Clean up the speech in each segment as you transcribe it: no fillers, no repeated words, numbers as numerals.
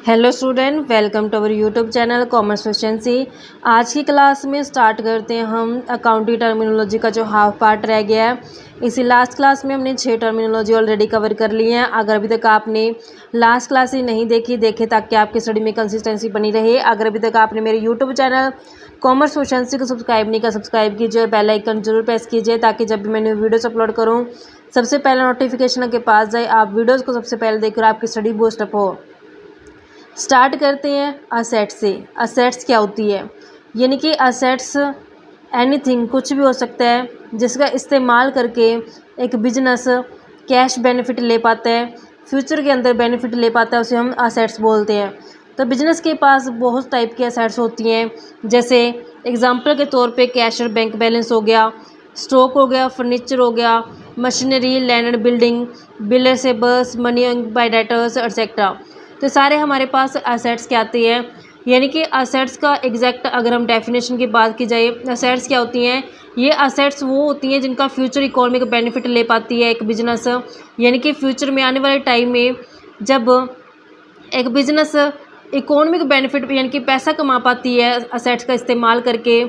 Hello student, welcome to our YouTube channel commerce efficiency. आज की class में start करते हैं हम अकाउंटिंग टर्मिनोलॉजी का जो हाफ पार्ट रह गया है। इसी लास्ट क्लास में हमने 6 टर्मिनोलॉजी ऑलरेडी कवर कर ली हैं। अगर अभी तक आपने लास्ट क्लास ही नहीं देखे ताकि आपकी स्टडी में कंसिस्टेंसी बनी रहे। अगर अभी तक आपने मेरे यूट्यूब चैनल कॉमर्स एफिशिएंसी को सब्सक्राइब नहीं किया, सब्सक्राइब कीजिए और बेल आइकन जरूर प्रेस कीजिए ताकि जब भी मैं न्यू वीडियोस अपलोड करूँ सबसे पहले नोटिफिकेशन आपके पास जाए, आप वीडियोज़ को सबसे पहले देखकर आपकी स्टडी बूस्टअप हो। स्टार्ट करते हैं असेट्स से। असेट्स क्या होती है? यानी कि असेट्स एनीथिंग, कुछ भी हो सकता है जिसका इस्तेमाल करके एक बिजनेस कैश बेनिफिट ले पाता है, फ्यूचर के अंदर बेनिफिट ले पाता है, उसे हम असेट्स बोलते हैं। तो बिजनेस के पास बहुत टाइप की असेट्स होती हैं, जैसे एग्जांपल के तौर पे कैश और बैंक बैलेंस हो गया, स्टॉक हो गया, फर्नीचर हो गया, machinery, land and building, bill receivables, money by debtors etcetera. तो सारे हमारे पास असेट्स के आते हैं। यानी कि असेट्स का एग्जैक्ट अगर हम डेफिनेशन की बात की जाए, असेट्स क्या होती हैं? ये असेट्स वो होती हैं जिनका फ्यूचर इकोनॉमिक बेनिफिट ले पाती है एक बिजनेस। यानी कि फ्यूचर में आने वाले टाइम में जब एक बिजनेस इकोनॉमिक बेनिफिट यानी कि पैसा कमा पाती है असेट्स का इस्तेमाल करके,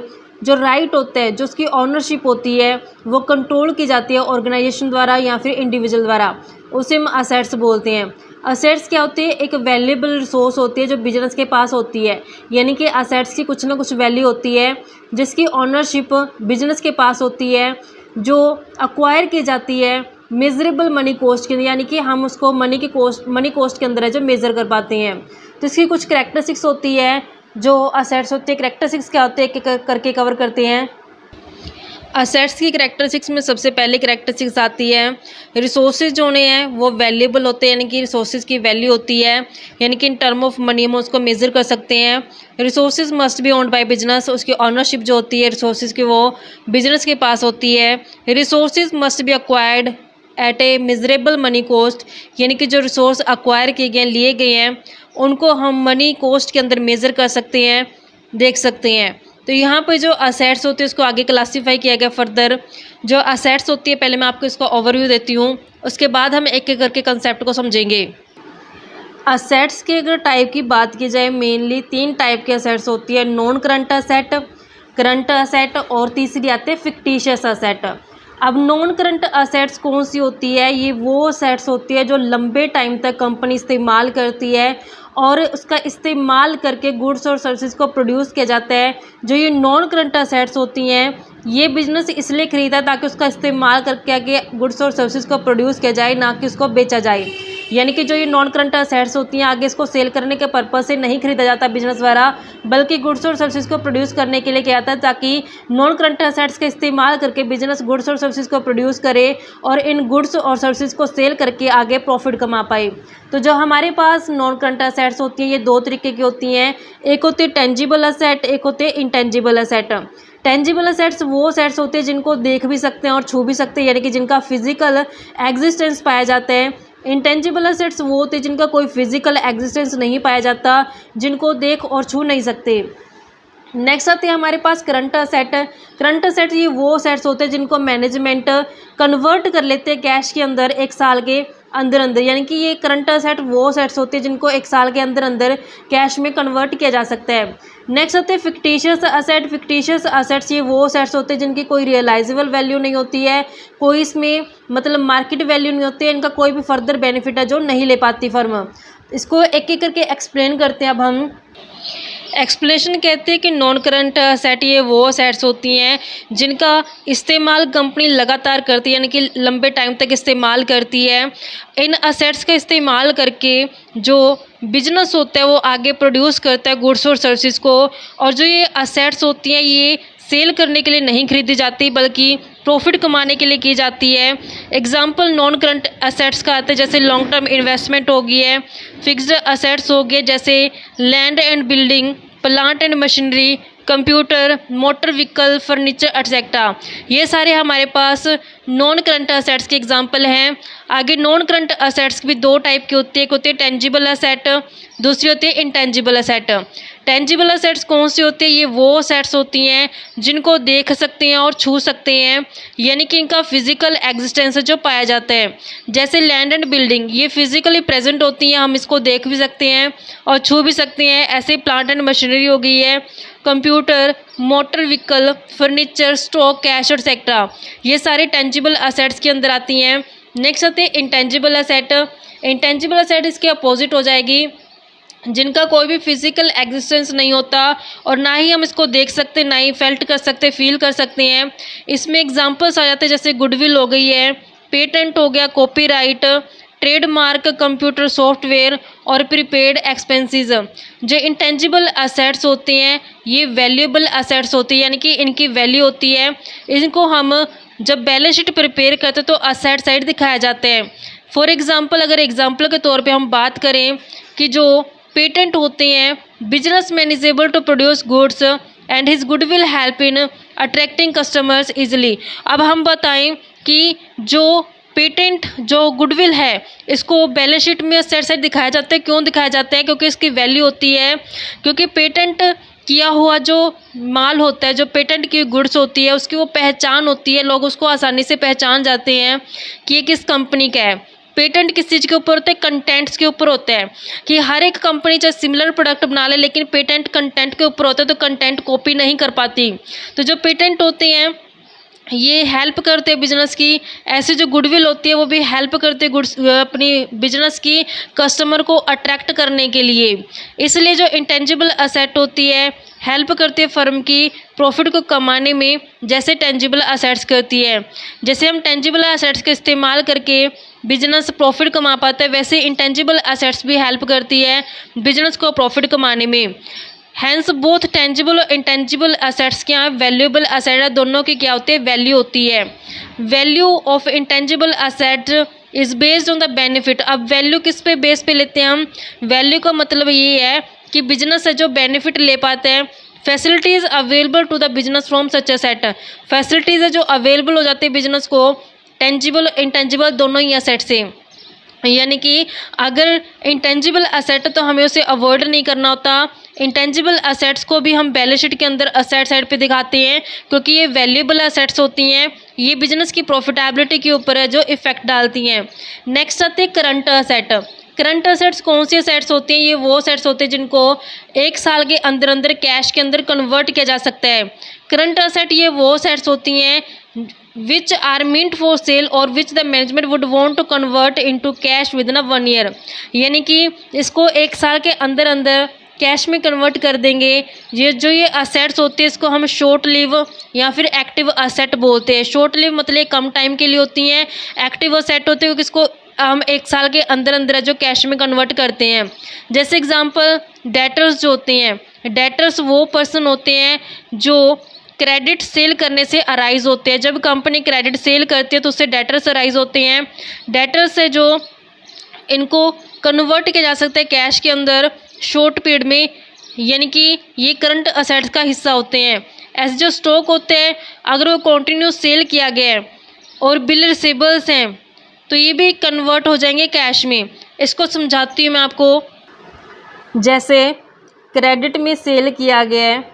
जो राइट होता है, जो उसकी ऑनरशिप होती है, वो कंट्रोल की जाती है ऑर्गेनाइजेशन द्वारा या फिर इंडिविजुअल द्वारा, उसे हम असेट्स बोलते हैं। असेट्स क्या होती है? एक वैल्यूएबल रिसोर्स होती है जो बिजनेस के पास होती है। यानी कि असेट्स की कुछ ना कुछ वैल्यू होती है जिसकी ऑनरशिप बिजनेस के पास होती है, जो अक्वायर की जाती है मेजरेबल मनी कॉस्ट के, यानी कि हम उसको मनी कॉस्ट के अंदर है जो मेज़र कर पाते हैं। तो इसकी कुछ करैक्टरिस्टिक्स होती है, जो असेट्स होती है। करैक्टरिस्टिक्स क्या होते हैं एक करके कवर करते हैं। असेट्स की करैक्टरिस्टिक्स में सबसे पहले करैक्टरिस्टिक्स आती है, रिसोर्सेज जो हैं वो वैल्यूएबल होते हैं, यानी कि रिसोर्सेज की वैल्यू होती है, यानी कि इन टर्म ऑफ मनी हम उसको मेज़र कर सकते हैं। Resources must B owned by business, उसकी ऑनरशिप जो होती है रिसोर्सेज की वो बिजनेस के पास होती है। Resources must be acquired at a measurable money cost, यानी कि जो रिसोर्स एक्वायर किए गए लिए गए हैं उनको हम मनी कॉस्ट के अंदर मेज़र कर सकते हैं, देख सकते हैं। तो यहाँ पे जो असेट्स होती है उसको आगे क्लासीफाई किया गया फर्दर। जो असेट्स होती है, पहले मैं आपको इसका ओवरव्यू देती हूँ, उसके बाद हम एक एक करके कंसेप्ट को समझेंगे। असेट्स के अगर टाइप की बात की जाए, मेनली 3 टाइप के असेट्स होती है, non current asset, current asset और तीसरी आते हैं फिक्टिशियस असेट। अब नॉन करंट असेट्स कौन सी होती है? ये वो असेट्स होती है जो लंबे टाइम तक कंपनी इस्तेमाल करती है और उसका इस्तेमाल करके गुड्स और सर्विसेज को प्रोड्यूस किया जाता है। जो ये नॉन करंट असेट्स होती हैं, ये बिजनेस इसलिए खरीदा ताकि उसका इस्तेमाल करके आगे गुड्स और सर्विसेज को प्रोड्यूस किया जाए, ना कि उसको बेचा जाए। यानी कि जो ये नॉन करंट असेट्स होती हैं, आगे इसको सेल करने के पर्पज से नहीं खरीदा जाता बिजनेस द्वारा, बल्कि गुड्स और सर्विसेज को प्रोड्यूस करने के लिए किया जाता है, ताकि नॉन करंट असेट्स का इस्तेमाल करके बिजनेस गुड्स और सर्विसेज को प्रोड्यूस करे और इन गुड्स और सर्विसेज को सेल करके आगे प्रॉफिट कमा पाए। तो जो हमारे पास नॉन करंट असेट्स होती हैं, ये 2 तरीके की होती हैं। एक होती है टेंजिबल असेट, एक होते हैं इंटेंजिबल असेट। टेंजिबल असेट्स वो असेट्स होते हैं जिनको देख भी सकते हैं और छू भी सकते हैं, यानी कि जिनका फिजिकल एग्जिस्टेंस पाया जाता है। इंटेंजिबल असेट्स वो होते हैं जिनका कोई फिजिकल एग्जिस्टेंस नहीं पाया जाता, जिनको देख और छू नहीं सकते। नेक्स्ट आते हैं हमारे पास करंट असेट। करंट असेट ये वो असेट्स होते हैं जिनको मैनेजमेंट कन्वर्ट कर लेते हैं कैश के अंदर 1 साल के अंदर अंदर, यानी कि ये करंट असेट वो असेट्स होते हैं जिनको 1 साल के अंदर अंदर कैश में कन्वर्ट किया जा सकता है। नेक्स्ट आते हैं फिक्टिशियस असेट। फिक्टिशियस असेट्स ये वो असेट्स होते हैं जिनकी कोई रियलाइजेबल वैल्यू नहीं होती है, कोई इसमें मतलब मार्केट वैल्यू नहीं होती है, इनका कोई भी फर्दर बेनिफिट है जो नहीं ले पाती फर्म। इसको एक एक करके एक्सप्लेन करते हैं। अब हम एक्सप्लेनेशन कहते हैं कि नॉन करंट असेट ये वो असेट्स होती हैं जिनका इस्तेमाल कंपनी लगातार करती है, यानी कि लंबे टाइम तक इस्तेमाल करती है। इन असेट्स का इस्तेमाल करके जो बिजनेस होता है वो आगे प्रोड्यूस करता है गुड्स और सर्विसेज को, और जो ये असेट्स होती हैं ये सेल करने के लिए नहीं खरीदी जाती बल्कि प्रॉफिट कमाने के लिए की जाती है। एग्जांपल नॉन करंट असेट्स का आता है जैसे लॉन्ग टर्म इन्वेस्टमेंट हो गई है, फिक्स्ड असेट्स हो गए जैसे land and building, plant and machinery, computer, motor vehicle, furniture etcetera. ये सारे हमारे पास नॉन करंट असेट्स के एग्जांपल हैं। आगे नॉन करंट असेट्स भी दो टाइप की होती है, एक होती है टेंजिबल असेट, दूसरी होती है इंटेंजिबल असेट। टेंजिबल असेट्स कौन सी होती है? ये वो असेट्स होती हैं जिनको देख सकते हैं और छू सकते हैं, यानी कि इनका फिजिकल एग्जिस्टेंस जो पाया जाता है। जैसे लैंड एंड बिल्डिंग, ये फिजिकली प्रेजेंट होती हैं, हम इसको देख भी सकते हैं और छू भी सकते हैं। ऐसे प्लांट एंड मशीनरी हो गई है, computer, motor vehicle, furniture, stock, cash और एक्सेट्रा, ये सारे टेंजिबल असेट्स के अंदर आती हैं। नेक्स्ट आते हैं इंटेंजिबल असेट। इंटेंजिबल असेट इसके अपोजिट हो जाएगी, जिनका कोई भी फिजिकल एग्जिस्टेंस नहीं होता और ना ही हम इसको देख सकते, ना ही फेल्ट कर सकते, फील कर सकते हैं। इसमें एग्जांपल्स आ जाते हैं, जैसे गुडविल हो गई है, पेटेंट हो गया, कॉपीराइट, ट्रेडमार्क, कंप्यूटर सॉफ्टवेयर और प्रीपेड एक्सपेंसेस। जो इंटेंजिबल असेट्स होते हैं ये वैल्यूएबल असेट्स होती है, यानी कि इनकी वैल्यू होती है। इनको हम जब बैलेंस शीट प्रिपेयर करते तो असेट साइड दिखाया जाता है। फॉर एग्जांपल, अगर एग्जांपल के तौर पे हम बात करें कि जो पेटेंट होते हैं, businessman is able to produce goods and his goodwill help in attracting customers easily. अब हम बताएं कि जो पेटेंट जो गुडविल है इसको बैलेंस शीट में सेट साइड दिखाया जाता है। क्यों दिखाया जाता है? क्योंकि इसकी वैल्यू होती है, क्योंकि पेटेंट किया हुआ जो माल होता है, जो पेटेंट की गुड्स होती है, उसकी वो पहचान होती है, लोग उसको आसानी से पहचान जाते हैं कि ये किस कंपनी का है। पेटेंट किस चीज़ के ऊपर होता है? कंटेंट्स के ऊपर होता है, कि हर एक कंपनी चाहे सिमिलर प्रोडक्ट बना ले, लेकिन पेटेंट कंटेंट के ऊपर होता है, तो कंटेंट कॉपी नहीं कर पाती। तो जो पेटेंट होते हैं ये हेल्प करते हैं बिजनेस की। ऐसे जो गुडविल होती है वो भी हेल्प करते हैं गुड्स अपनी बिजनेस की कस्टमर को अट्रैक्ट करने के लिए। इसलिए जो इंटेंजिबल असेट होती है हेल्प करती है फर्म की प्रॉफिट को कमाने में, जैसे टेंजिबल असेट्स करती है। जैसे हम टेंजिबल असेट्स का इस्तेमाल करके बिजनेस प्रॉफिट कमा पाता है, वैसे इंटेंजिबल असेट्स भी हेल्प करती है बिजनेस को प्रॉफिट कमाने में। हैंस बोथ टेंजिबल और इंटेंजिबल असेट्स क्या है? वैल्यूएबल असेट है, दोनों की क्या होती है? वैल्यू होती है। Value of intangible asset is based on the benefit. अब वैल्यू किस पे बेस पे लेते हैं हम? वैल्यू का मतलब ये है कि बिजनेस है जो बेनिफिट ले पाते हैं। Facilities available to the business from such asset, facilities है जो अवेलेबल हो जाती है बिजनेस को टेंजिबल इंटेंजिबल दोनों ही असेट से। यानी कि अगर इंटेंजिबल असेट तो हमें उसे अवॉइड नहीं करना होता। इंटेंजिबल असेट्स को भी हम बैलेंस शीट के अंदर असेट साइड पे दिखाते हैं, क्योंकि ये वैल्यूएबल असेट्स होती हैं, ये बिजनेस की प्रॉफिटेबिलिटी के ऊपर है जो इफेक्ट डालती हैं। नेक्स्ट आते हैं करंट असेट। करंट असेट्स कौन सी असेट्स होती हैं? ये वो असेट्स होते हैं जिनको एक साल के अंदर अंदर कैश के अंदर कन्वर्ट किया जा सकता है। करंट असेट ये वो असेट्स होती हैं which are meant for sale और which the management would want to convert into cash within 1 year. यानी कि इसको एक साल के अंदर अंदर कैश में कन्वर्ट कर देंगे। ये असेट्स होते हैं इसको हम शॉर्ट लिव या फिर एक्टिव असेट बोलते हैं। शॉर्ट लिव मतलब कम टाइम के लिए होती हैं, एक्टिव असेट होते हैं क्योंकि इसको हम एक साल के अंदर अंदर जो कैश में कन्वर्ट करते हैं। जैसे एग्जांपल डेटर्स जो होते हैं, डेटर्स वो पर्सन होते हैं जो क्रेडिट सेल करने से अराइज होते हैं। जब कंपनी क्रेडिट सेल करती है तो उससे डेटर्स अराइज होते हैं। डेटर्स से जो इनको कन्वर्ट किया जा सकता है कैश के अंदर शॉर्ट पीरियड में, यानी कि ये करंट असेट्स का हिस्सा होते हैं। ऐसे जो स्टॉक होते हैं अगर वो कंटिन्यू सेल किया गया है और बिल रिसीवेबल्स हैं तो ये भी कन्वर्ट हो जाएंगे कैश में। इसको समझाती हूँ मैं आपको। जैसे क्रेडिट में सेल किया गया है,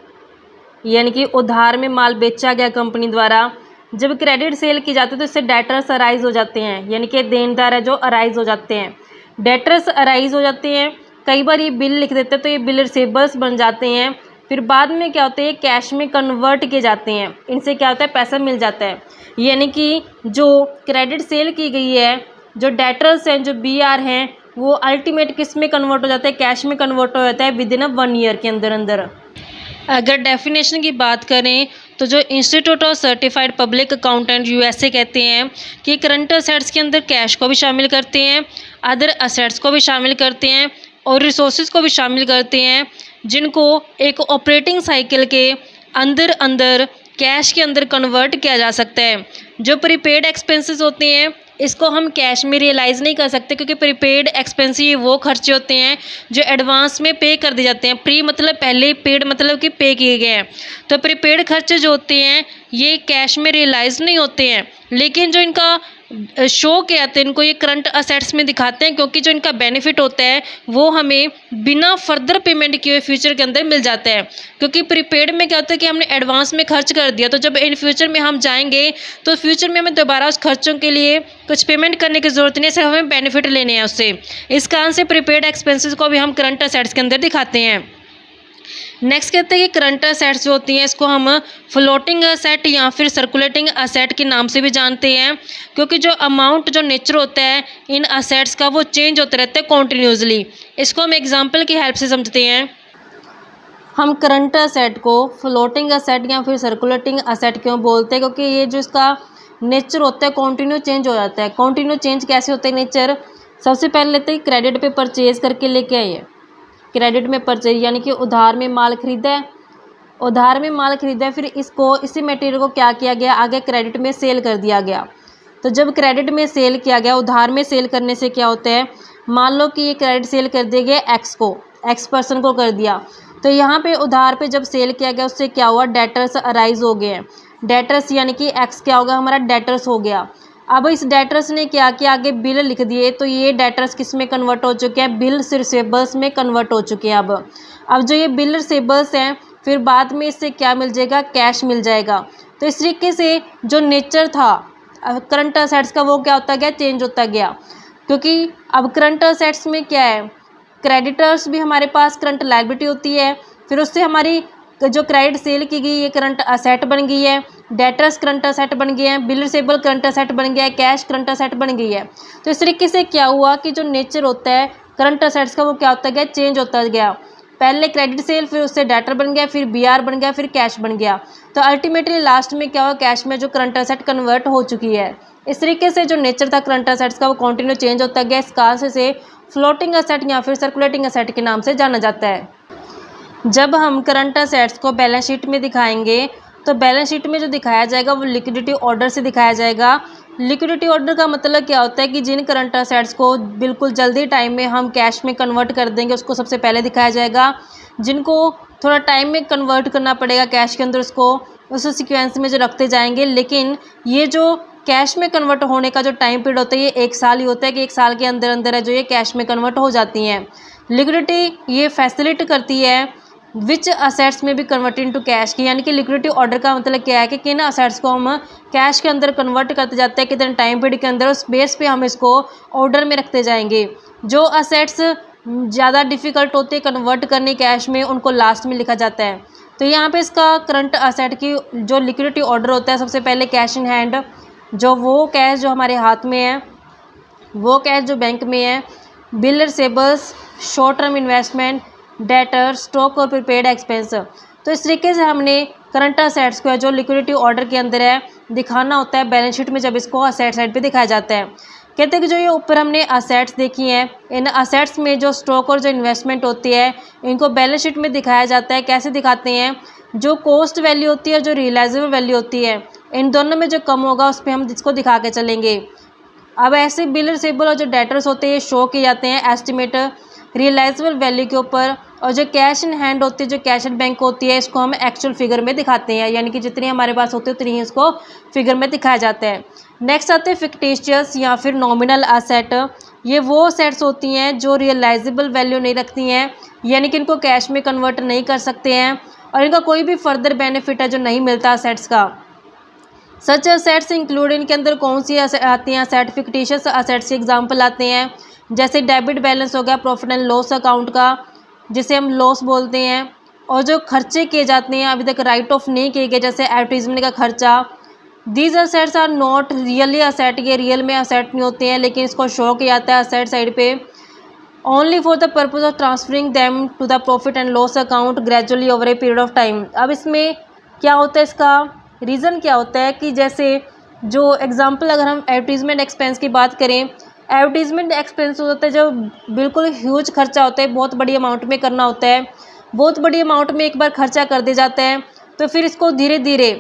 यानी कि उधार में माल बेचा गया कंपनी द्वारा। जब क्रेडिट सेल की जाती है तो इससे डेटर्स अराइज हो जाते हैं, यानी कि देनदार है जो अराइज हो जाते हैं। डेटर्स अराइज हो जाते हैं, कई बार ये बिल लिख देते हैं तो ये बिल रिसीवेबल्स बन जाते हैं। फिर बाद में क्या होता है, कैश में कन्वर्ट किए जाते हैं। इनसे क्या होता है, पैसा मिल जाता है। यानी कि जो क्रेडिट सेल की गई है, जो डेटर्स हैं, जो BR हैं, वो अल्टीमेट किस में कन्वर्ट हो जाता है, कैश में कन्वर्ट हो जाता है विद इन 1 ईयर के अंदर अंदर। अगर डेफिनेशन की बात करें तो जो institute of certified public accountant USA कहते हैं कि करंट असेट्स के अंदर कैश को भी शामिल करते हैं, अदर असेट्स को भी शामिल करते हैं और रिसोर्सेज को भी शामिल करते हैं, जिनको एक ऑपरेटिंग साइकिल के अंदर अंदर कैश के अंदर कन्वर्ट किया जा सकता है। जो प्रीपेड एक्सपेंसेस होते हैं इसको हम कैश में रियलाइज़ नहीं कर सकते, क्योंकि प्रीपेड एक्सपेंसिव वो खर्चे होते हैं जो एडवांस में पे कर दिए जाते हैं। प्री मतलब पहले ही, पेड मतलब कि पे किए गए हैं। तो प्रीपेड खर्चे जो होते हैं ये कैश में रियलाइज़ नहीं होते हैं, लेकिन जो इनका शो किया जाते हैं, इनको ये करंट असेट्स में दिखाते हैं, क्योंकि जो इनका बेनिफिट होता है वो हमें बिना फर्दर पेमेंट किए हुए फ्यूचर के अंदर मिल जाता है। क्योंकि प्रीपेड में क्या होता है कि हमने एडवांस में खर्च कर दिया, तो जब इन फ्यूचर में हम जाएंगे तो फ्यूचर में हमें दोबारा उस खर्चों के लिए कुछ पेमेंट करने की ज़रूरत नहीं है, सिर्फ हमें बेनिफिट लेने हैं उससे। इस कारण से प्रीपेड एक्सपेंसेस को भी हम करंट असेट्स के अंदर दिखाते हैं। नेक्स्ट कहते हैं कि करंट असेट्स जो होती हैं इसको हम फ्लोटिंग असेट या फिर सर्कुलेटिंग असेट के नाम से भी जानते हैं, क्योंकि जो अमाउंट, जो नेचर होता है इन असेट्स का वो चेंज होता रहता है कॉन्टिन्यूसली। इसको हम एग्जांपल की हेल्प से समझते हैं। हम करंट असेट को फ्लोटिंग असेट या फिर सर्कुलेटिंग असेट क्यों बोलते हैं, क्योंकि ये जो इसका नेचर होता है कॉन्टिन्यू चेंज हो जाता है। कॉन्टिन्यू चेंज कैसे होता है नेचर? सबसे पहले लेते हैं क्रेडिट पे परचेज करके लेके आइए। क्रेडिट में परचेज यानी कि उधार में माल खरीदा है, उधार में माल खरीदा है, फिर इसको, इसी मटेरियल को क्या किया गया, आगे क्रेडिट में सेल कर दिया गया। तो जब क्रेडिट में सेल किया गया, उधार में सेल करने से क्या होता है, मान लो कि ये क्रेडिट सेल कर दिया गया एक्स को, एक्स पर्सन को कर दिया, तो यहाँ पे उधार पे जब सेल किया गया उससे क्या हुआ, डेटर्स अराइज हो गए हैं। डेटर्स यानी कि एक्स क्या होगा, हमारा डेटर्स हो गया। अब इस डेटर्स ने क्या किया, आगे बिल लिख दिए, तो ये डेटर्स किस में कन्वर्ट हो चुके हैं, बिल रिसीवेबल्स में कन्वर्ट हो चुके हैं। अब जो ये बिल रिसीवेबल्स हैं फिर बाद में इससे क्या मिल जाएगा, कैश मिल जाएगा। तो इस तरीके से जो नेचर था करंट असेट्स का वो क्या होता गया, चेंज होता गया। क्योंकि अब करंट असेट्स में क्या है, क्रेडिटर्स भी हमारे पास करंट लायबिलिटी होती है, फिर उससे हमारी जो क्रेडिट सेल की गई ये करंट असेट बन गई है, डेटर्स करंट असेट बन गए हैं, बिल रिसीवेबल करंट असेट बन गया है, कैश करंट असेट बन गई है। तो इस तरीके से क्या हुआ कि जो नेचर होता है करंट असेट्स का वो क्या होता गया, चेंज होता गया। पहले क्रेडिट सेल, फिर उससे डेटर बन गया, फिर बीआर बन गया, फिर कैश बन गया। तो अल्टीमेटली लास्ट में क्या हुआ, कैश में जो करंट असेट कन्वर्ट हो चुकी है। इस तरीके से जो नेचर था करंट असेट्स का वो कंटिन्यू चेंज होता गया। इस कारण से फ्लोटिंग असेट या फिर सर्कुलेटिंग असेट के नाम से जाना जाता है। जब हम करंट असेट्स को बैलेंस शीट में दिखाएंगे तो बैलेंस शीट में जो दिखाया जाएगा वो लिक्विडिटी ऑर्डर से दिखाया जाएगा। लिक्विडिटी ऑर्डर का मतलब क्या होता है कि जिन करंट असेट्स को बिल्कुल जल्दी टाइम में हम कैश में कन्वर्ट कर देंगे उसको सबसे पहले दिखाया जाएगा। जिनको थोड़ा टाइम में कन्वर्ट करना पड़ेगा कैश के अंदर उसको उस सीक्वेंस में जो रखते जाएंगे। लेकिन ये जो कैश में कन्वर्ट होने का जो टाइम पीरियड होता है ये 1 साल ही होता है कि 1 साल के अंदर अंदर है जो ये कैश में कन्वर्ट हो जाती हैं। लिक्विडिटी ये फैसिलिटी करती है विच असेट्स में भी कन्वर्ट इनटू कैश की, यानी कि लिक्विडिटी ऑर्डर का मतलब क्या है कि किन असेट्स को हम कैश के अंदर कन्वर्ट करते जाते हैं कितने टाइम पीरियड के अंदर, उस बेस पे हम इसको ऑर्डर में रखते जाएंगे। जो असेट्स ज़्यादा डिफ़िकल्ट होते हैं कन्वर्ट करने कैश में उनको लास्ट में लिखा जाता है। तो यहाँ पे इसका करंट असेट की जो लिक्विडिटी ऑर्डर होता है सबसे पहले कैश इन हैंड, जो वो कैश जो हमारे हाथ में है, वो कैश जो बैंक में है, bill receivables, short term investment, debtor, stock और प्रीपेड एक्सपेंस। तो इस तरीके से हमने करंट असेट्स को जो लिक्विडिटी ऑर्डर के अंदर है दिखाना होता है बैलेंस शीट में जब इसको असेट साइड पे दिखाया जाता है। कहते हैं कि जो ये ऊपर हमने असेट्स देखी हैं इन असेट्स में जो स्टॉक और जो इन्वेस्टमेंट होती है इनको बैलेंस शीट में दिखाया जाता है। कैसे दिखाते हैं, जो कॉस्ट वैल्यू होती है जो रियलाइजेबल वैल्यू होती है इन दोनों में जो कम होगा उस पर हम इसको दिखा के चलेंगे। अब ऐसे बिल रिसीवेबल और जो डेटर्स होते हैं ये शो किए जाते हैं एस्टिमेट रियलाइजेबल वैल्यू के ऊपर, और जो कैश इन हैंड होती है जो कैश एट बैंक होती है इसको हम एक्चुअल फिगर में दिखाते हैं, यानी कि जितनी हमारे पास होती है उतनी ही इसको फिगर में दिखाया जाता है। नेक्स्ट आते हैं फिक्टिशियस या फिर नॉमिनल असेट। ये वो असेट्स होती हैं जो रियलाइजेबल वैल्यू नहीं रखती हैं, यानी कि इनको कैश में कन्वर्ट नहीं कर सकते हैं और इनका कोई भी फर्दर बेनिफिट है जो नहीं मिलता असेट्स का। सच असेट्स इंक्लूड, इनके अंदर कौन सी आती हैं असेट, फिक्टिशियस असेट्स के एग्जाम्पल आते हैं जैसे डेबिट बैलेंस हो गया प्रॉफिट एंड लॉस अकाउंट का जिसे हम लॉस बोलते हैं, और जो खर्चे किए जाते हैं अभी तक राइट ऑफ नहीं किए गए जैसे एडवर्टीजमेंट का खर्चा। These assets are not really asset, ये रियल में असेट नहीं होते हैं लेकिन इसको शो किया जाता है असेट साइड पे only for the purpose of transferring them to the profit and loss account gradually over a period of time. अब इसमें क्या होता है, इसका रीज़न क्या होता है कि जैसे जो एग्जांपल अगर हम एडवर्टीजमेंट एक्सपेंस की बात करें, एडवर्टीजमेंट एक्सपेंस होता है जो बिल्कुल ह्यूज खर्चा होता है, बहुत बड़ी अमाउंट में करना होता है, बहुत बड़ी अमाउंट में एक बार खर्चा कर दिया जाता है तो फिर इसको धीरे धीरे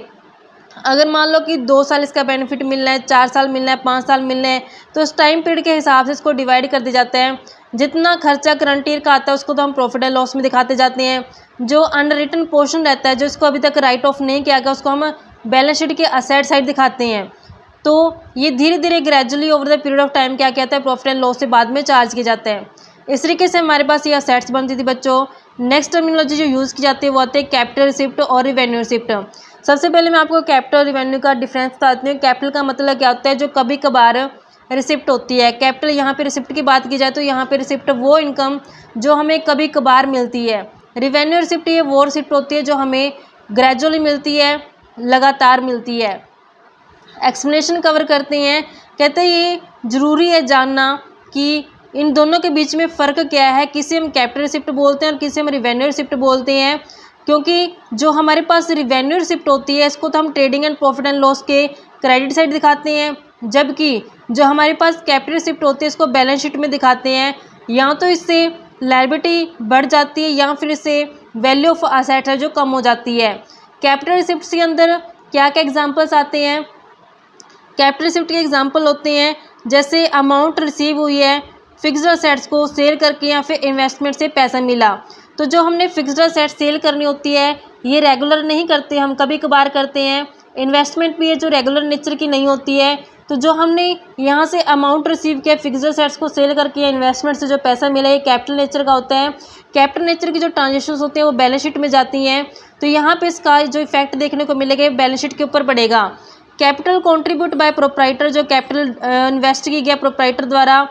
अगर मान लो कि 2 साल इसका बेनिफिट मिलना है, 4 साल मिलना है, 5 साल मिलना है, तो उस टाइम पीरियड के हिसाब से इसको डिवाइड कर दिया जाता है। जितना खर्चा करंट ईयर का आता है उसको तो हम प्रॉफिट एंड लॉस में दिखाते जाते हैं। जो अंडररिटन पोर्शन रहता है, जो इसको अभी तक राइट ऑफ नहीं किया गया, उसको हम बैलेंस शीट के असेट साइड दिखाते हैं। तो ये धीरे धीरे gradually over the period of time क्या कहता है, प्रॉफिट एंड लॉस से बाद में चार्ज किया जाता है। इस तरीके से हमारे पास ये असेट्स बनती थी बच्चों। नेक्स्ट टर्मिनोलॉजी जो यूज़ की जाती है वो आती है कैपिटल रिसिप्ट और रिवेन्यू रिसिप्ट। सबसे पहले मैं आपको कैपिटल और रिवेन्यू का डिफरेंस बताती हूँ। कैपिटल का मतलब क्या होता है, जो कभी कभार रिसिप्ट होती है। कैपिटल यहाँ पे रिसिप्ट की बात की जाए तो यहाँ पे रिसिप्ट वो इनकम जो हमें कभी कभार मिलती है। रिवेन्यू रिसिप्ट ये वो रिसिप्ट होती है जो हमें ग्रेजुअली मिलती है, लगातार मिलती है। एक्सप्लेनेशन कवर करते हैं। कहते हैं ये ज़रूरी है जानना कि इन दोनों के बीच में फ़र्क क्या है। किसे हम कैपिटल रिसिप्ट बोलते हैं और किसे हम रिवेन्यू रिसिप्ट बोलते हैं। क्योंकि जो हमारे पास रिवेन्यू रिसिप्ट होती है इसको तो हम trading and profit and loss के क्रेडिट साइड दिखाते हैं, जबकि जो हमारे पास कैपिटल रिसिप्ट होती है इसको बैलेंस शीट में दिखाते हैं। या तो इससे लायबिलिटी बढ़ जाती है या फिर इससे वैल्यू ऑफ असेट है जो कम हो जाती है। कैपिटल रिसिप्ट के अंदर क्या क्या एग्जाम्पल्स आते हैं। कैपिटल रिसिप्ट के एग्जाम्पल होते हैं जैसे अमाउंट रिसीव हुई है फिक्स्ड असेट्स को सेल करके या फिर इन्वेस्टमेंट से पैसा मिला। तो जो हमने फिक्स्ड असेट्स सेल करनी होती है ये रेगुलर नहीं करते, हम कभी कभार करते हैं। इन्वेस्टमेंट भी है जो रेगुलर नेचर की नहीं होती है। तो जो हमने यहाँ से अमाउंट रिसीव किया फिक्स्ड असेट्स को सेल करके या इन्वेस्टमेंट से जो पैसा मिला ये कैपिटल नेचर का होता है। कैपिटल नेचर की जो ट्रांजेक्शन्स होते हैं वो बैलेंस शीट में जाती हैं। तो यहाँ पे इसका जो इफेक्ट देखने को मिलेगा बैलेंस शीट के ऊपर पड़ेगा। कैपिटल कॉन्ट्रीब्यूट बाय प्रोप्राइटर, जो कैपिटल इन्वेस्ट की गया प्रोप्राइटर द्वारा,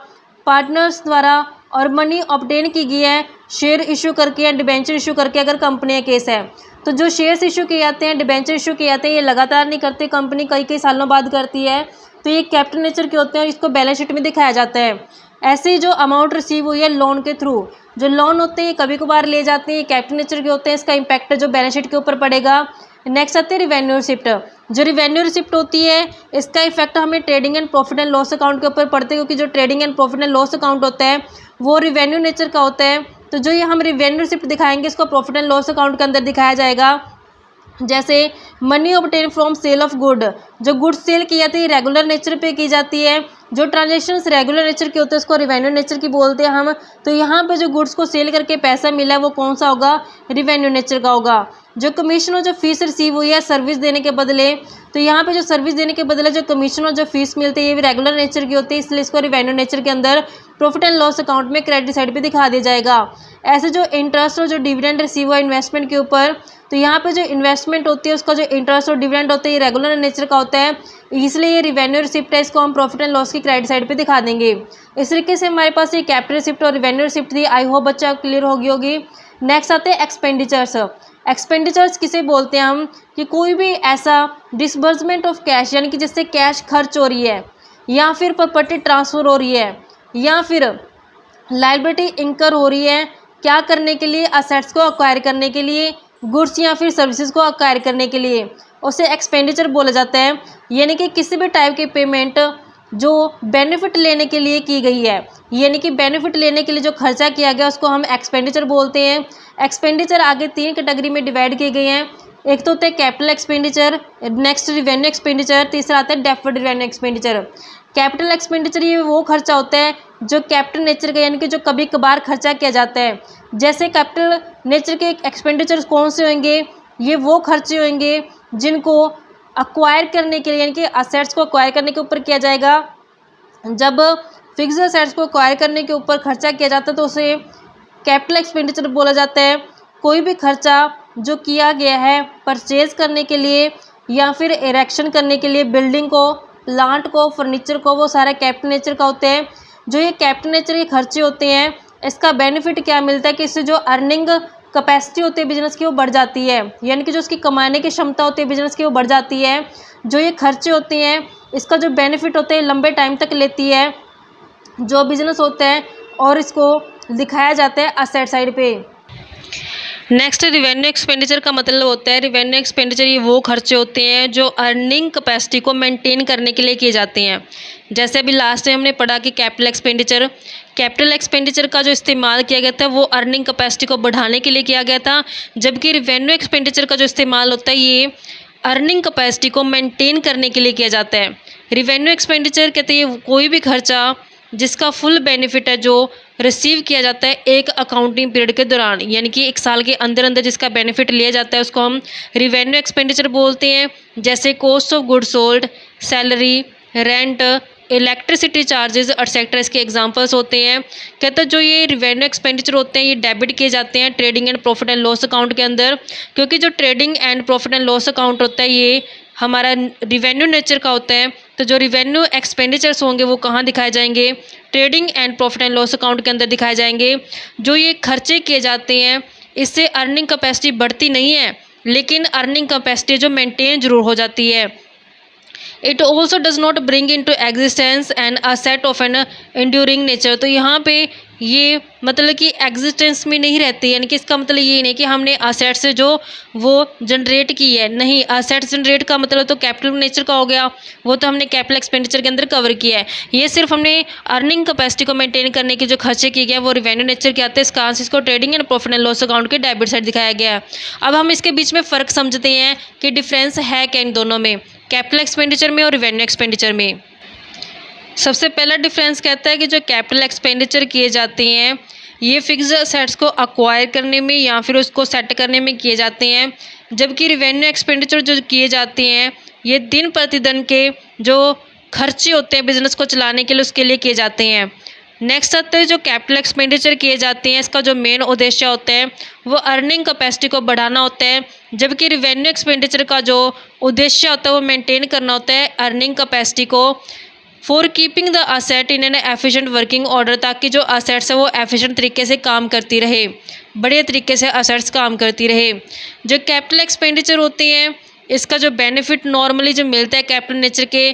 पार्टनर्स द्वारा, और मनी ऑब्टेन की गई है शेयर इशू करके या डिबेंचर इशू करके अगर कंपनी का केस है। तो जो शेयर्स इशू किए जाते हैं, डिबेंचर इशू किए जाते हैं, ये लगातार नहीं करती कंपनी, कई कई सालों बाद करती है। तो ये कैपिटल नेचर के होते हैं और इसको बैलेंस शीट में दिखाया जाता है। ऐसे ही जो अमाउंट रिसीव हुई है लोन के थ्रू, जो लोन होते हैं कभी कभार ले जाते हैं, ये कैपिटल नेचर के होते हैं। इसका इम्पैक्ट जो बैलेंस शीट के ऊपर पड़ेगा। नेक्स्ट आते हैं रिवेन्यू रिसिप्ट। जो रिवेन्यू रिसिप्ट होती है इसका इफेक्ट हमें trading and profit and loss account के ऊपर पड़ते हैं, क्योंकि जो trading and profit and loss account होता है वो रिवेन्यू नेचर का होता है। तो जो ये हम रिवेन्यू रिसिप्ट दिखाएंगे इसको प्रॉफिट एंड लॉस अकाउंट के अंदर दिखाया जाएगा। जैसे money obtain from sale of good, जो गुड्स सेल की जाती है रेगुलर नेचर पे की जाती है। जो ट्रांजेक्शन्स रेगुलर नेचर के होते हैं उसको रिवेन्यू नेचर की बोलते हैं हम। तो यहाँ पे जो गुड्स को सेल करके पैसा मिला है वो कौन सा होगा, रिवेन्यू नेचर का होगा। जो कमीशन और जो फीस रिसीव हुई है सर्विस देने के बदले, तो यहाँ पे जो सर्विस देने के बदले जो कमीशन और जो फीस मिलती है ये भी रेगुलर नेचर की होती है, इसलिए इसको रिवेन्यू नेचर के अंदर प्रॉफिट एंड लॉस अकाउंट में क्रेडिट साइड पे दिखा दिया जाएगा। ऐसे जो इंटरेस्ट और जो डिविडेंड रिसीव हुआ इन्वेस्टमेंट के ऊपर, तो यहाँ पे जो इन्वेस्टमेंट होती है उसका जो इंटरेस्ट और डिविडेंड होता है ये रेगुलर नेचर का होता है, इसलिए ये रिवेन्यू रिसिप्ट है, इसको हम प्रॉफिट एंड लॉस की क्रेडिट साइड पे दिखा देंगे। इस तरीके से हमारे पास ये कैपिटल रिसिप्ट और रिवेन्यू रिसिप्ट थी। आई होप बच्चा क्लियर होगी। नेक्स्ट आते हैं एक्सपेंडिचर्स। एक्सपेंडिचर्स किसे बोलते हैं हम, कि कोई भी ऐसा डिसबर्समेंट ऑफ कैश, यानी कि जिससे कैश खर्च हो रही है या फिर प्रॉपर्टी ट्रांसफ़र हो रही है या फिर लायबिलिटी इंकर हो रही है, क्या करने के लिए, असेट्स को अक्वायर करने के लिए, गुड्स या फिर सर्विसेज को अक्वायर करने के लिए, उसे एक्सपेंडिचर बोला जाता है। यानी कि किसी भी टाइप की पेमेंट जो बेनिफिट लेने के लिए की गई है, यानी कि बेनिफिट लेने के लिए जो खर्चा किया गया उसको हम एक्सपेंडिचर बोलते हैं। एक्सपेंडिचर आगे 3 कैटेगरी में डिवाइड किए गए हैं। एक तो होता है capital expenditure, next revenue expenditure, तीसरा आता है deferred revenue expenditure. Capital expenditure ये वो खर्चा होता है जो कैपिटल नेचर का, यानी कि जो कभी कभार खर्चा किया जाता है। जैसे कैपिटल नेचर के एक्सपेंडिचर कौन से होंगे, ये वो खर्चे होंगे जिनको अक्वायर करने के लिए, यानी कि असेट्स को अक्वायर करने के ऊपर किया जाएगा। जब फिक्स्ड असेट्स को अक्वायर करने के ऊपर खर्चा किया जाता है तो उसे कैपिटल एक्सपेंडिचर बोला जाता है। कोई भी खर्चा जो किया गया है परचेज करने के लिए या फिर इरेक्शन करने के लिए, बिल्डिंग को, प्लांट को, फर्नीचर को, वो सारा कैपिटल नेचर का होते हैं। जो ये कैपिटल नेचर के खर्चे होते हैं इसका बेनिफिट क्या मिलता है कि इससे जो अर्निंग कैपेसिटी होती है बिजनेस की वो बढ़ जाती है, यानी कि जो उसकी कमाने की क्षमता होती है बिजनेस की वो बढ़ जाती है। जो ये खर्चे होते हैं इसका जो बेनिफिट होते हैं लंबे टाइम तक लेती है जो बिजनेस होता है, और इसको दिखाया जाता है असेट साइड पे। नेक्स्ट रिवेन्यू एक्सपेंडिचर का मतलब होता है, रिवेन्यू एक्सपेंडिचर ये वो खर्चे होते हैं जो अर्निंग कैपेसिटी को मेंटेन करने के लिए किए जाते हैं। जैसे अभी लास्ट में हमने पढ़ा कि कैपिटल एक्सपेंडिचर का जो इस्तेमाल किया गया था वो अर्निंग कैपेसिटी को बढ़ाने के लिए किया गया था, जबकि रिवेन्यू एक्सपेंडिचर का जो इस्तेमाल होता है ये अर्निंग कैपेसिटी को मेंटेन करने के लिए किया जाता है। रिवेन्यू एक्सपेंडिचर कहते हैं कोई भी खर्चा जिसका फुल बेनिफिट है जो रिसीव किया जाता है एक अकाउंटिंग पीरियड के दौरान, यानी कि एक साल के अंदर अंदर जिसका बेनिफिट लिया जाता है उसको हम रिवेन्यू एक्सपेंडिचर बोलते हैं। जैसे cost of goods sold, salary, rent, electricity charges etcetera इसके एग्जांपल्स होते हैं। कहते हैं जो ये रिवेन्यू एक्सपेंडिचर होते हैं ये डेबिट किए जाते हैं trading and profit and loss account के अंदर, क्योंकि जो trading and profit and loss account होता है ये हमारा रिवेन्यू नेचर का होता है। तो जो रिवेन्यू एक्सपेंडिचर्स होंगे वो कहाँ दिखाए जाएंगे? Trading and profit and loss account के अंदर दिखाए जाएंगे। जो ये खर्चे किए जाते हैं इससे अर्निंग कैपेसिटी बढ़ती नहीं है, लेकिन अर्निंग कैपेसिटी जो मेंटेन जरूर हो जाती है। It also does not bring into existence and asset of an enduring nature. तो यहाँ पे ये मतलब कि एग्जिस्टेंस में नहीं रहती, यानी कि इसका मतलब ये नहीं कि हमने असेट से जो वो जनरेट की है, नहीं, असेट जनरेट का मतलब तो कैपिटल नेचर का हो गया, वो तो हमने कैपिटल एक्सपेंडिचर के अंदर कवर किया है। ये सिर्फ हमने अर्निंग कैपेसिटी को मेंटेन करने के जो खर्चे किए गए वो रिवेन्यू नेचर के आते हैं। इसका आंसर इसको trading and profit and loss account के डेबिट साइड दिखाया गया है। अब हम इसके बीच में फ़र्क समझते हैं कि डिफरेंस है क्या इन दोनों में, कैपिटल एक्सपेंडिचर में और रिवेन्यू एक्सपेंडिचर में। सबसे पहला डिफरेंस कहता है कि जो कैपिटल एक्सपेंडिचर किए जाते हैं ये फिक्स्ड असेट्स को अक्वायर करने में या फिर उसको सेट करने में किए जाते हैं, जबकि रिवेन्यू एक्सपेंडिचर जो किए जाते हैं ये दिन प्रतिदिन के जो खर्चे होते हैं बिजनेस को चलाने के लिए उसके लिए किए जाते हैं। नेक्स्ट आता है जो कैपिटल एक्सपेंडिचर किए जाते हैं इसका जो मेन उद्देश्य होता है वो अर्निंग कैपेसिटी को बढ़ाना होता है, जबकि रिवेन्यू एक्सपेंडिचर का जो उद्देश्य होता है वो मेंटेन करना होता है अर्निंग कैपेसिटी को for keeping the asset in an efficient working order, ताकि जो असेट्स है वो एफिशिएंट तरीके से काम करती रहे, बढ़िया तरीके से असेट्स काम करती रहे। जो कैपिटल एक्सपेंडिचर होते हैं इसका जो बेनिफिट नॉर्मली जो मिलता है कैपिटल नेचर के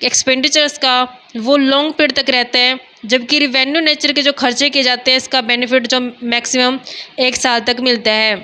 एक्सपेंडिचर्स का वो लॉन्ग पीरियड तक रहता है, जबकि रिवेन्यू नेचर के जो खर्चे किए जाते हैं इसका बेनिफिट जो मैक्सिमम 1 साल तक मिलता है।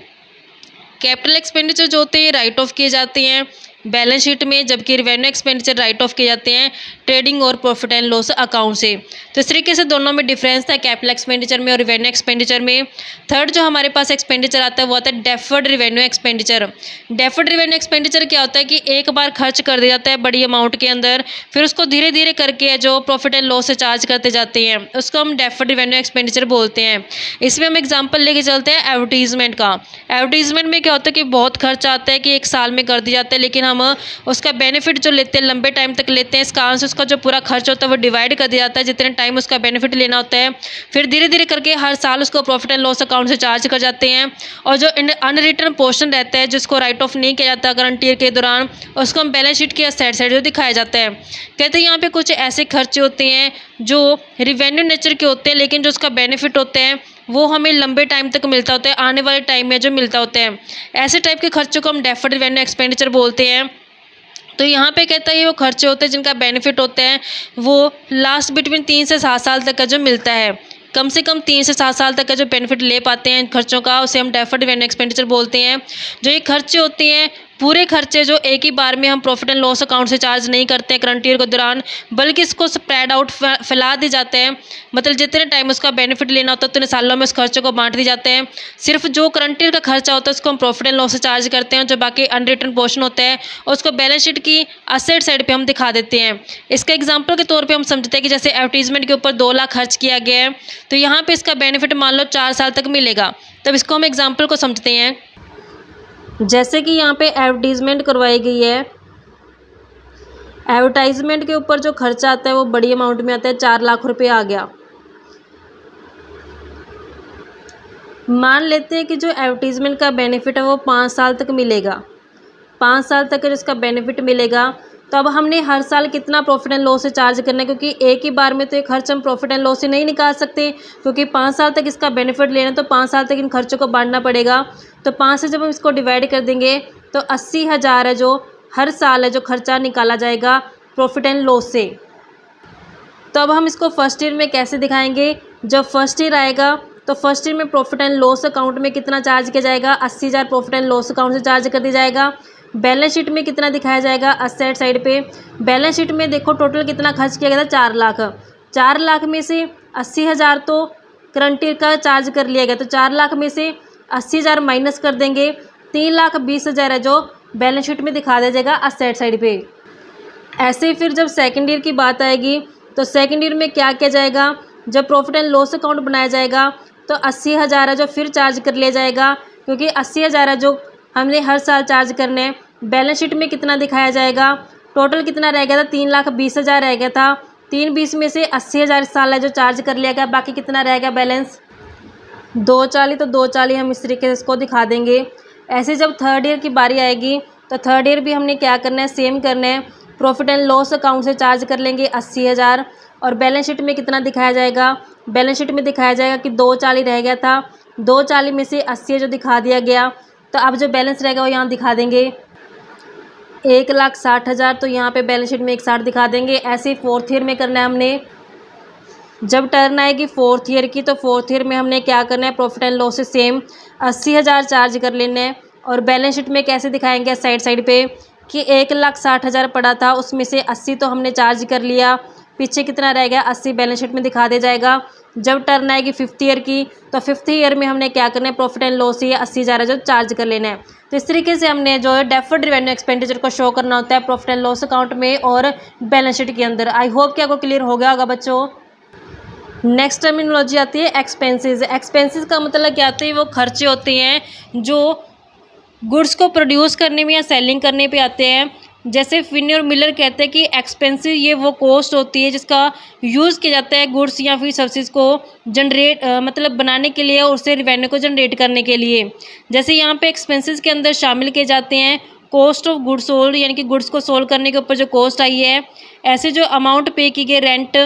कैपिटल एक्सपेंडिचर जो होते हैं राइट ऑफ किए जाते हैं बैलेंस शीट में, जबकि रिवेन्यू एक्सपेंडिचर राइट ऑफ किए जाते हैं ट्रेडिंग और प्रॉफिट एंड लॉस अकाउंट से। तो इस तरीके से दोनों में डिफरेंस था कैपिटल एक्सपेंडिचर में और रिवेन्यू एक्सपेंडिचर में। थर्ड जो हमारे पास एक्सपेंडिचर आता है वो आता है deferred revenue expenditure. Deferred revenue expenditure क्या होता है कि एक बार खर्च कर दिया जाता है बड़ी अमाउंट के अंदर, फिर उसको धीरे धीरे करके जो प्रॉफिट एंड लॉस से चार्ज करते जाते हैं उसको हम डेफर्ड रिवेन्यू एक्सपेंडिचर बोलते हैं। इसमें हम एग्जाम्पल लेके चलते हैं एडवर्टीजमेंट का। एडवर्टीजमेंट में क्या होता है कि बहुत खर्च आता है कि 1 साल में कर दिया जाता है, लेकिन हम उसका बेनिफिट जो लेते हैं लंबे टाइम तक लेते हैं। इसका आंसर उसका जो पूरा खर्च होता है वो डिवाइड कर दिया जाता है जितने टाइम उसका बेनिफिट लेना होता है, फिर धीरे धीरे करके हर साल उसको प्रॉफिट एंड लॉस अकाउंट से चार्ज कर जाते हैं। और जो अनरिटर्न पोर्शन रहता है जिसको राइट ऑफ नहीं किया जाता गारंटी ईयर के दौरान उसको हम बैलेंस शीट के साइड जो दिखाया जाता है। कहते हैं यहाँ पे कुछ ऐसे खर्चे होते हैं जो रिवेन्यू नेचर के होते हैं, लेकिन जो उसका बेनिफिट होते हैं वो हमें लंबे टाइम तक मिलता होता है, आने वाले टाइम में जो मिलता होता है। ऐसे टाइप के खर्चों को हम डेफर्ड रिवेन्यू एक्सपेंडिचर बोलते हैं। तो यहाँ पे कहता है ये वो खर्चे होते हैं जिनका बेनिफिट होता है वो लास्ट बिटवीन 3 से 7 साल तक का जो मिलता है, कम से कम 3 से 7 साल तक का जो बेनिफिट ले पाते हैं खर्चों का उसे हम डेफर्ड रिवेन्यू एक्सपेंडिचर बोलते हैं। जो ये खर्चे होते हैं पूरे खर्चे जो एक ही बार में हम प्रॉफिट एंड लॉस अकाउंट से चार्ज नहीं करते हैं करंट ईयर के दौरान, बल्कि इसको स्प्रेड आउट फैला दी जाते हैं। मतलब जितने टाइम उसका बेनिफिट लेना होता है उतने सालों में उस खर्चों को बांट दी जाते हैं। सिर्फ जो करंट ईयर का खर्चा होता है उसको हम प्रॉफिट एंड लॉस से चार्ज करते हैं, जो बाकी अनरिटर्न पोर्शन होता है उसको बैलेंस शीट की असेट साइड पर हम दिखा देते हैं। इसका एग्जाम्पल के तौर पर हम समझते हैं कि जैसे एडवर्टीजमेंट के ऊपर 2 लाख खर्च किया गया है, तो यहाँ पर इसका बेनिफिट मान लो 4 साल तक मिलेगा। तब इसको हम एग्जाम्पल को समझते हैं। जैसे कि यहाँ पे एडवर्टीजमेंट करवाई गई है, एडवर्टाइजमेंट के ऊपर जो खर्चा आता है वो बड़ी अमाउंट में आता है, 4 लाख रुपए आ गया। मान लेते हैं कि जो एडवर्टीजमेंट का बेनिफिट है वो 5 साल तक मिलेगा, 5 साल तक जिसका बेनिफिट मिलेगा। तो अब हमने हर साल कितना प्रॉफिट एंड लॉस से चार्ज करना है, क्योंकि एक ही बार में तो ये खर्च हम प्रॉफिट एंड लॉस से नहीं निकाल सकते, क्योंकि 5 साल तक इसका बेनिफिट लेना है तो 5 साल तक इन खर्चों को बांटना पड़ेगा। तो 5 से जब हम इसको डिवाइड कर देंगे तो 80,000 है जो हर साल है जो खर्चा निकाला जाएगा प्रॉफिट एंड लॉस से। तो अब हम इसको फर्स्ट ईयर में कैसे दिखाएंगे? जब फर्स्ट ईयर आएगा तो फर्स्ट ईयर में प्रॉफिट एंड लॉस अकाउंट में कितना चार्ज किया जाएगा? 80,000 प्रॉफिट एंड लॉस अकाउंट से चार्ज कर दिया जाएगा। बैलेंस शीट में कितना दिखाया जाएगा? असेट साइड पे बैलेंस शीट में देखो टोटल कितना खर्च किया गया था, 4 लाख। 4 लाख में से 80,000 तो करंट ईयर का चार्ज कर लिया गया, तो 4 लाख में से 80,000 माइनस कर देंगे, 3,20,000 है जो बैलेंस शीट में दिखा दिया जाएगा असेट साइड पे। ऐसे ही फिर जब सेकेंड ईयर की बात आएगी तो सेकेंड ईयर में क्या किया जाएगा, जब प्रॉफिट एंड लॉस अकाउंट बनाया जाएगा तो 80,000 है जो फिर चार्ज कर लिया जाएगा, क्योंकि 80,000 है जो हमने हर साल चार्ज करने। बैलेंस शीट में कितना दिखाया जाएगा, टोटल कितना रह गया था, 3,20,000 रह गया था। 320 में से 80,000 इस साल है जो चार्ज कर लिया गया, बाकी कितना रह गया बैलेंस 240। तो 240 हम इस तरीके से इसको दिखा देंगे। ऐसे जब थर्ड ईयर की बारी आएगी तो थर्ड ईयर भी हमने क्या करना है, सेम करना है। प्रॉफिट एंड लॉस अकाउंट से चार्ज कर लेंगे 80,000 और बैलेंस शीट में कितना दिखाया जाएगा, बैलेंस शीट में दिखाया जाएगा कि 240 रह गया था। 240 में से 80 जो दिखा दिया गया, तो अब जो बैलेंस रहेगा वो यहाँ दिखा देंगे 1,60,000। तो यहाँ पे बैलेंस शीट में 1,60 दिखा देंगे। ऐसे ही फोर्थ ईयर में करना है हमने। जब टर्न आएगी फोर्थ ईयर की तो फोर्थ ईयर में हमने क्या करना है, प्रॉफिट एंड लॉस से सेम 80,000 चार्ज कर लेना है। और बैलेंस शीट में कैसे दिखाएंगे, साइड पे कि 1,60,000 पड़ा था, उसमें से 80 तो हमने चार्ज कर लिया, पीछे कितना रह गया 80 बैलेंस शीट में दिखा दिया जाएगा। जब टर्न आएगी फिफ्थ ईयर की तो फिफ्थ ईयर में हमने क्या करना है, प्रॉफिट एंड लॉस ये 80,000 जो चार्ज कर लेना है। तो इस तरीके से हमने जो है डेफर्ड रेवेन्यू एक्सपेंडिचर को शो करना होता है प्रॉफिट एंड लॉस अकाउंट में और बैलेंस शीट के अंदर। आई होप कि आपको क्लियर हो गया होगा बच्चों। नेक्स्ट टर्मिनोलॉजी आती है एक्सपेंसेस। एक्सपेंसेस का मतलब क्या होता है, वो खर्चे होते हैं जो गुड्स को प्रोड्यूस करने में या सेलिंग करने पे आते हैं। जैसे फिनी और मिलर कहते हैं कि एक्सपेंसिव ये वो कॉस्ट होती है जिसका यूज़ किया जाता है गुड्स या फिर सर्विसेज को जनरेट मतलब बनाने के लिए और उससे रिवेन्यू को जनरेट करने के लिए। जैसे यहाँ पे एक्सपेंसेस के अंदर शामिल किए जाते हैं कॉस्ट ऑफ गुड्स सोल्ड, यानी कि गुड्स को सोल्ड करने के ऊपर जो कॉस्ट आई है, ऐसे जो अमाउंट पे की गई rent,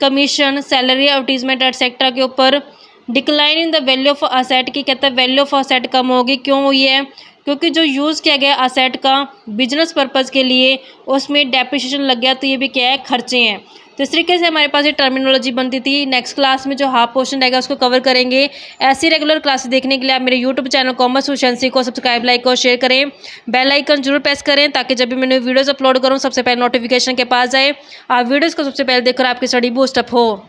commission, salary, advertisement etcetera के ऊपर। Decline in the value of asset की कहता है वैल्यू ऑफ असेट कम होगी, क्यों हुई है, क्योंकि जो यूज़ किया गया असेट का बिजनेस पर्पज़ के लिए उसमें डेप्रिसिएशन लग गया, तो ये भी क्या है, खर्चे हैं। तो इस तरीके से हमारे पास ये टर्मिनोलॉजी बनती थी। नेक्स्ट क्लास में जो हाफ पोर्शन रहेगा उसको कवर करेंगे। ऐसी रेगुलर क्लासेस देखने के लिए आप मेरे यूट्यूब चैनल कॉमर्स एफिशिएंसी को सब्सक्राइब, लाइक और शेयर करें। बेल आइकन जरूर प्रेस करें ताकि जब भी मैंने वीडियोज़ अपलोड करूँ सबसे पहले नोटिफिकेशन के पास जाए, आप वीडियोज़ को सबसे पहले देखकर आपकी स्टडी बूस्टअप हो।